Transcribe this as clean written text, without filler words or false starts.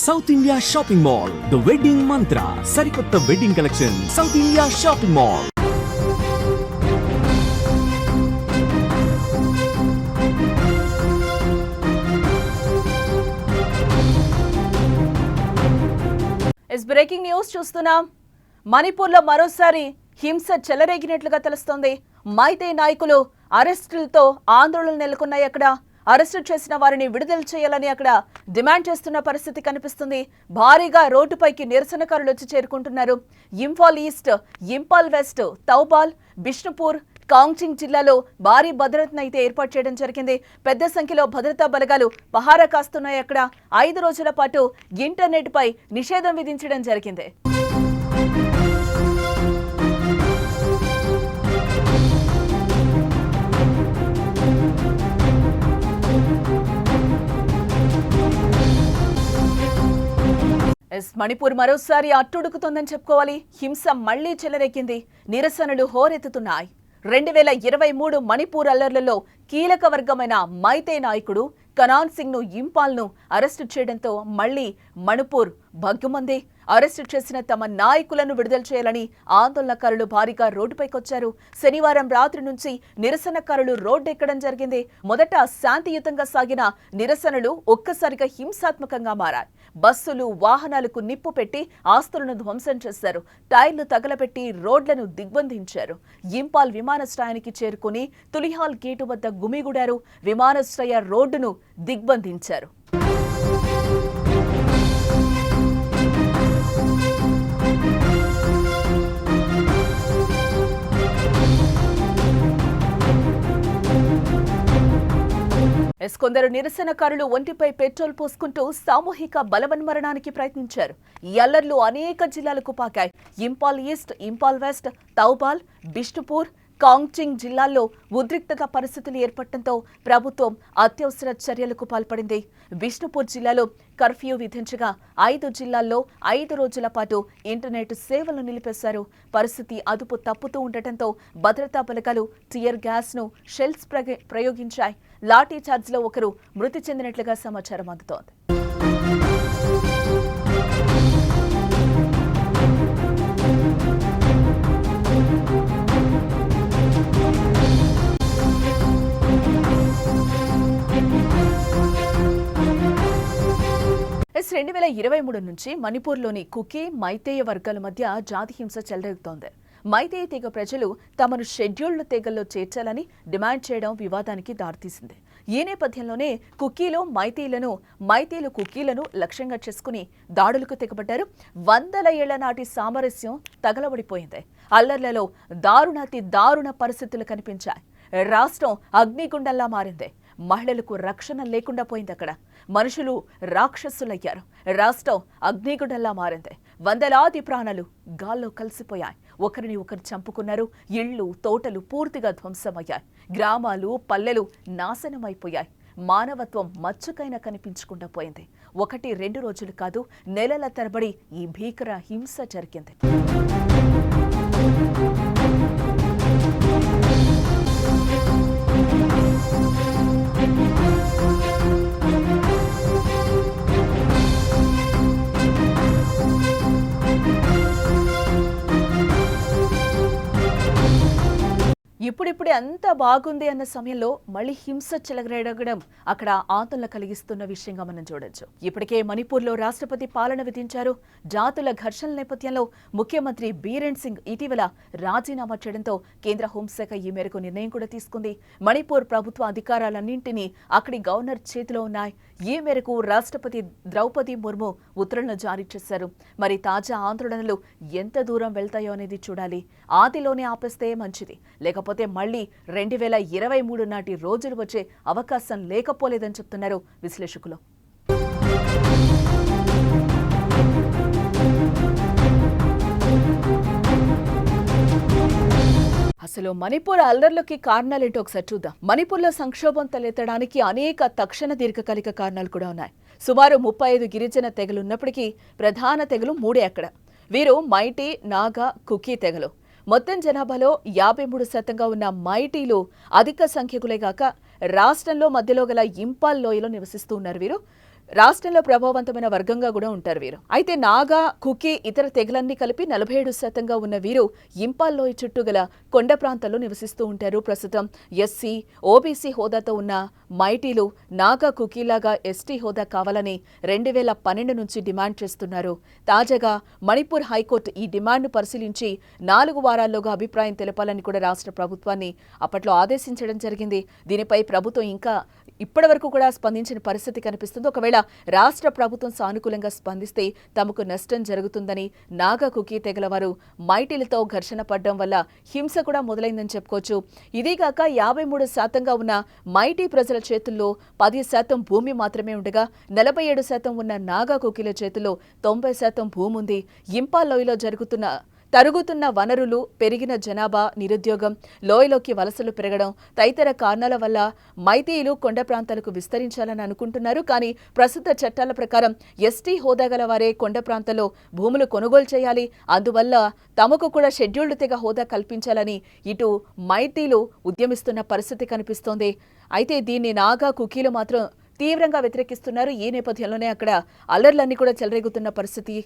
South India shopping mall, the wedding మంత్ర, సరికొత్త wedding collection, south India shopping mall. Breaking news చూస్తున్నాం. మణిపూర్లో మరోసారి హింస చెలరేగినట్లుగా తెలుస్తోంది. మైతే నాయకులు అరెస్టులతో ఆందోళనలు నెలకొన్నాయి. అక్కడ అరెస్టు చేసిన వారిని విడుదల చేయాలని అక్కడ డిమాండ్ చేస్తున్న పరిస్థితి కనిపిస్తుంది. భారీగా రోడ్డుపైకి నిరసనకారులు వచ్చి చేరుకుంటున్నారు. ఇంఫాల్ ఈస్ట్, ఇంఫాల్ వెస్ట్, తౌబాల్, బిష్ణుపూర్, కాంగ్చింగ్ జిల్లాలో భారీ భద్రతను అయితే ఏర్పాటు చేయడం జరిగింది. పెద్ద సంఖ్యలో భద్రతా బలగాలు పహారా కాస్తున్నాయి. అక్కడ 5 రోజుల పాటు ఇంటర్నెట్ పై నిషేధం విధించడం జరిగింది. మణిపూర్ మరోసారి అట్టుడుకుతోందని చెప్పుకోవాలి. హింస మళ్లీ చెలరెక్కింది. నిరసనలు హోరెత్తుతున్నాయి. 2023 మణిపూర్ అల్లర్లలో కీలక వర్గమైన మైతే నాయకుడు కనాన్ సింగ్ ను ఇంపాల్ను అరెస్టు చేయడంతో మళ్లీ మణిపూర్ భగ్గుమంది. అరెస్టు చేసిన తమ నాయకులను విడుదల చేయాలని ఆందోళనకారులు భారీగా రోడ్డుపైకొచ్చారు. శనివారం రాత్రి నుంచి నిరసనకారులు రోడ్డెక్కడం జరిగింది. మొదట శాంతియుతంగా సాగిన నిరసనలు ఒక్కసారిగా హింసాత్మకంగా మారాయి. బస్సులు, వాహనాలకు నిప్పు పెట్టి ఆస్తులను ధ్వంసం చేశారు. టైర్లు తగలబెట్టి రోడ్లను దిగ్బంధించారు. ఇంపాల్ విమానాశ్రయానికి చేరుకుని తులిహాల్ గేటు వద్ద గుమిగూడారు. విమానాశ్రయ రోడ్డును దిగ్బంధించారు. కొందరు నిరసనకారులు ఒంటిపై పెట్రోల్ పోసుకుంటూ సామూహిక బలవన్మరణానికి ప్రయత్నించారు. ఈ అల్లర్లు అనేక జిల్లాలకు పాకాయి. ఇంపాల్ ఈస్ట్, ఇంపాల్ వెస్ట్, తౌబాల్, బిష్ణుపూర్, కాంగ్చింగ్ జిల్లాల్లో ఉద్రిక్తత పరిస్థితులు ఏర్పడటంతో ప్రభుత్వం అత్యవసర చర్యలకు పాల్పడింది. బిష్ణుపూర్ జిల్లాలో కర్ఫ్యూ విధించగా 5 జిల్లాల్లో 5 రోజుల పాటు ఇంటర్నెట్ సేవలు నిలిపేశారు. పరిస్థితి అదుపు తప్పుతూ ఉండటంతో భద్రతా బలగాలు టియర్ గ్యాస్ ను షెల్స్ ప్రయోగించాయి. లాఠీ చార్జ్ లో ఒకరు మృతి చెందినట్లుగా సమాచారం అందుతోంది. ఎస్ 2023 నుంచి మణిపూర్లోని కుకీ, మైతేయ వర్గాల మధ్య జాతి హింస చెలరేగుతోంది. మైతేయ తెగ ప్రజలు తమను షెడ్యూల్డ్ తెగల్లో చేర్చాలని డిమాండ్ చేయడం వివాదానికి దారితీసింది. ఈ నేపథ్యంలోనే కుకీలో మైతేలు కుకీలను లక్ష్యంగా చేసుకుని దాడులకు తెగబడ్డారు. 100 ఏళ్ల నాటి సామరస్యం తగలబడిపోయింది. అల్లర్లలో దారుణ పరిస్థితులు కనిపించాయి. రాష్ట్రం అగ్నిగుండంలా మారింది. మహిళలకు రక్షణ లేకుండా పోయింది. అక్కడ మనుషులు రాక్షసులయ్యారు. రాష్ట్రం అగ్నిగుండంలా మారింది. వందలాది ప్రాణాలు గాల్లో కలిసిపోయాయి. ఒకరిని ఒకరు చంపుకున్నారు. ఇళ్లు, తోటలు పూర్తిగా ధ్వంసమయ్యాయి. గ్రామాలు, పల్లెలు నాశనమైపోయాయి. మానవత్వం మచ్చుకైనా కనిపించకుండా పోయింది. 1-2 రోజులు కాదు, నెలల తరబడి ఈ భీకర హింస జరిగింది. ఇప్పుడిప్పుడే అంత బాగుంది అన్న సమయంలో మళ్లీ హింస చెలరేగడం అక్కడ ఆందోళన కలిగిస్తున్న విషయంగా మనం చూడొచ్చు. ఇప్పటికే మణిపూర్లో రాష్ట్రపతి పాలన విధించారు. జాతుల ఘర్షణల నేపథ్యంలో ముఖ్యమంత్రి బీరేన్ సింగ్ ఇటీవల రాజీనామా చేయడంతో కేంద్ర హోంశాఖ ఈ మేరకు నిర్ణయం కూడా తీసుకుంది. మణిపూర్ ప్రభుత్వ అధికారాలన్నింటినీ అక్కడి గవర్నర్ చేతిలో ఉన్నాయి. ఈ మేరకు రాష్ట్రపతి ద్రౌపది ముర్ము ఉత్తర్వులను జారీ చేశారు. మరి తాజా ఆందోళనలు ఎంత దూరం వెళ్తాయో అనేది చూడాలి. ఆదిలోనే ఆపేస్తే మంచిది, లేకపోతే మళ్లీ 2023 నాటి రోజులు వచ్చే అవకాశం లేకపోలేదని చెప్తున్నారు విశ్లేషకులు. అసలు మణిపూర్ అల్లర్లకి కారణాలేంటో ఒకసారి చూద్దాం. మణిపూర్లో సంక్షోభం తలెత్తడానికి అనేక తక్షణ దీర్ఘకాలిక కారణాలు కూడా ఉన్నాయి. సుమారు 35 గిరిజన తెగలున్నప్పటికీ ప్రధాన తెగలు 3 అక్కడ. వీరు మైటీ, నాగా, కుకీ తెగలు. మొత్తం జనాభాలో 53% ఉన్న మైటీలు అధిక సంఖ్యకులే గాక రాష్ట్రంలో మధ్యలో గల ఇంపాల్ లోయలో నివసిస్తూ ఉన్నారు. వీరు రాష్ట్రంలో ప్రభావవంతమైన వర్గంగా కూడా ఉంటారు వీరు. అయితే నాగా, కుకీ ఇతర తెగలన్నీ కలిపి 47% ఉన్న వీరు ఇంపాల్ లోయ చుట్టూ గల కొండ ప్రాంతాల్లో నివసిస్తూ ఉంటారు. ప్రస్తుతం ఎస్సీ, ఓబీసీ హోదాతో ఉన్న మైటీలు నాగా, కుకీలాగా ఎస్టీ హోదా కావాలని 2012 నుంచి డిమాండ్ చేస్తున్నారు. తాజాగా మణిపూర్ హైకోర్టు ఈ డిమాండ్ను పరిశీలించి 4 వారాల్లోగా అభిప్రాయం తెలపాలని కూడా రాష్ట్ర ప్రభుత్వాన్ని అప్పట్లో ఆదేశించడం జరిగింది. దీనిపై ప్రభుత్వం ఇంకా ఇప్పటివరకు కూడా స్పందించిన పరిస్థితి కనిపిస్తుంది. ఒకవేళ రాష్ట్ర ప్రభుత్వం సానుకూలంగా స్పందిస్తే తమకు నష్టం జరుగుతుందని నాగా, కుకీ తెగల వారు మైటీలతో ఘర్షణ పడడం వల్ల హింస కూడా మొదలైందని చెప్పుకోవచ్చు. ఇదిగాక 53% ఉన్న మైటీ ప్రజల చేతుల్లో 10% భూమి మాత్రమే ఉండగా 47% ఉన్న నాగా, కుకీల చేతుల్లో 90% భూమి ఉంది. ఇంపాల్ లోయలో తరుగుతున్న వనరులు, పెరిగిన జనాభా, నిరుద్యోగం, లోయలోకి వలసలు పెరగడం తదితర కారణాల వల్ల మైతేయులు కొండ ప్రాంతాలకు విస్తరించాలని అనుకుంటున్నారు. కానీ ప్రస్తుత చట్టాల ప్రకారం ఎస్టీ హోదా గల వారే కొండ ప్రాంతాల్లో భూములు కొనుగోలు చేయాలి. అందువల్ల తమకు కూడా షెడ్యూల్డ్ తెగ హోదా కల్పించాలని ఇటు మైతీలు ఉద్యమిస్తున్న పరిస్థితి కనిపిస్తోంది. అయితే దీన్ని నాగా, కుకీలు మాత్రం తీవ్రంగా వ్యతిరేకిస్తున్నారు. ఈ నేపథ్యంలోనే అక్కడ అల్లర్లన్నీ కూడా చెలరేగుతున్న పరిస్థితి.